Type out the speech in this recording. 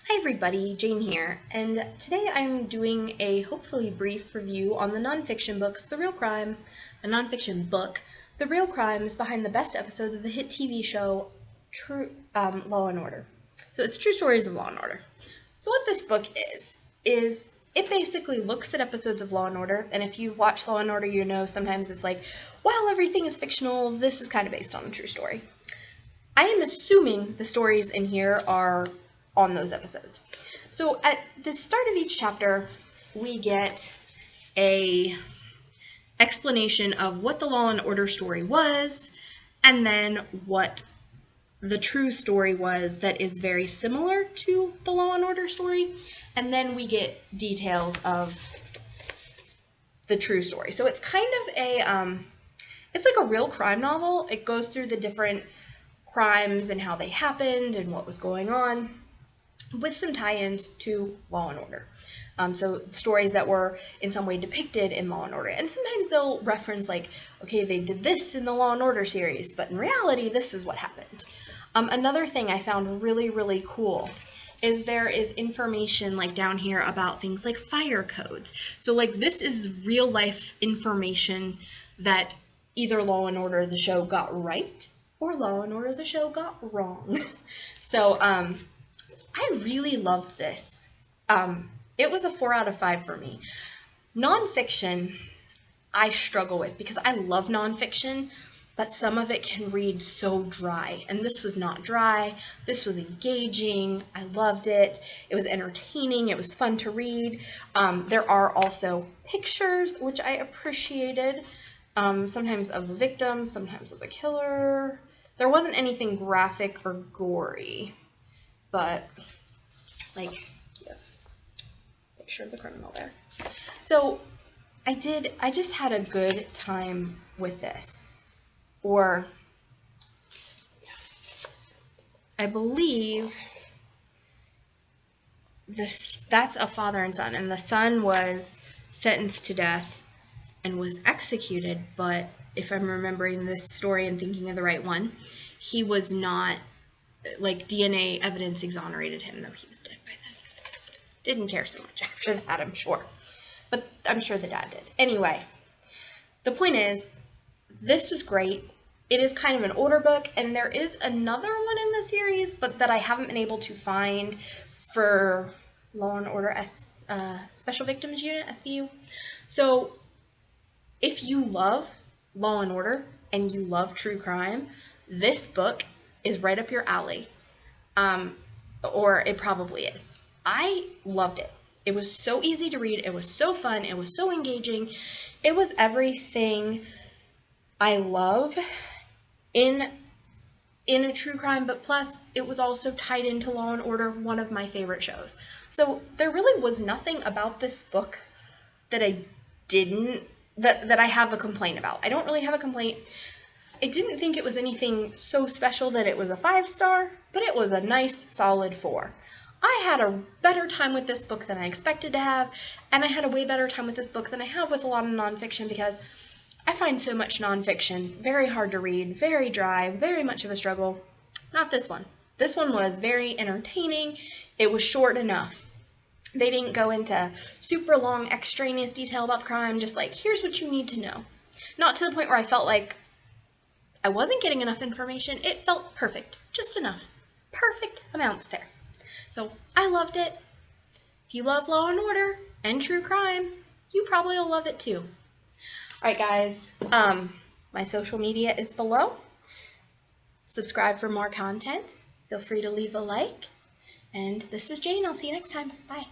Hi everybody, Jane here, and today I'm doing a hopefully brief review on the nonfiction books, The Real Crime, the nonfiction book, The Real Crimes Behind the Best Episodes of the hit TV show Law and Order. So it's true stories of Law and Order. So what this book is it basically looks at episodes of Law and Order, and if you've watched Law and Order, you know sometimes it's like, while everything is fictional, this is kind of based on a true story. I am assuming the stories in here are on those episodes. So at the start of each chapter, we get a explanation of what the Law and Order story was, and then what the true story was that is very similar to the Law and Order story, and then we get details of the true story. So it's kind of it's like a real crime novel. It goes through the different crimes and how they happened and what was going on, with some tie-ins to Law and Order. So stories that were in some way depicted in Law and Order. And sometimes they'll reference like, okay, they did this in the Law and Order series, but in reality, this is what happened. Another thing I found really, really cool is there is information like down here about things like fire codes. So like this is real life information that either Law and Order the show got right or Law and Order the show got wrong. So I really loved this. It was a 4 out of 5 for me. Nonfiction, I struggle with because I love nonfiction, but some of it can read so dry. And this was not dry. This was engaging. I loved it. It was entertaining. It was fun to read. There are also pictures, which I appreciated. Sometimes of the victim, sometimes of the killer. There wasn't anything graphic or gory, but like, you have a picture of the criminal there. So I just had a good time with this. Or I believe that's a father and son, and the son was sentenced to death and was executed, but if I'm remembering this story and thinking of the right one, he was not, like, DNA evidence exonerated him, though he was dead by then. Didn't care so much after that, I'm sure. But I'm sure the dad did. Anyway, the point is, this was great. It is kind of an older book, and there is another one in the series, but that I haven't been able to find for Law and Order Special Victims Unit, SVU. So if you love Law and Order and you love true crime, this book is right up your alley. Or it probably is. I loved it. It was so easy to read. It was so fun. It was so engaging. It was everything I love in a true crime, but plus it was also tied into Law and Order, one of my favorite shows. So there really was nothing about this book that that I have a complaint about. I don't really have a complaint. I didn't think it was anything so special that it was a 5-star, but it was a nice solid 4. I had a better time with this book than I expected to have, and I had a way better time with this book than I have with a lot of nonfiction because I find so much nonfiction very hard to read, very dry, very much of a struggle. Not this one. This one was very entertaining. It was short enough. They didn't go into super long extraneous detail about the crime, just like, here's what you need to know. Not to the point where I felt like I wasn't getting enough information. It felt perfect, just enough. Perfect amounts there. So I loved it. If you love Law and Order and true crime, you probably will love it too. All right, guys, my social media is below. Subscribe for more content. Feel free to leave a like. And this is Jane. I'll see you next time. Bye.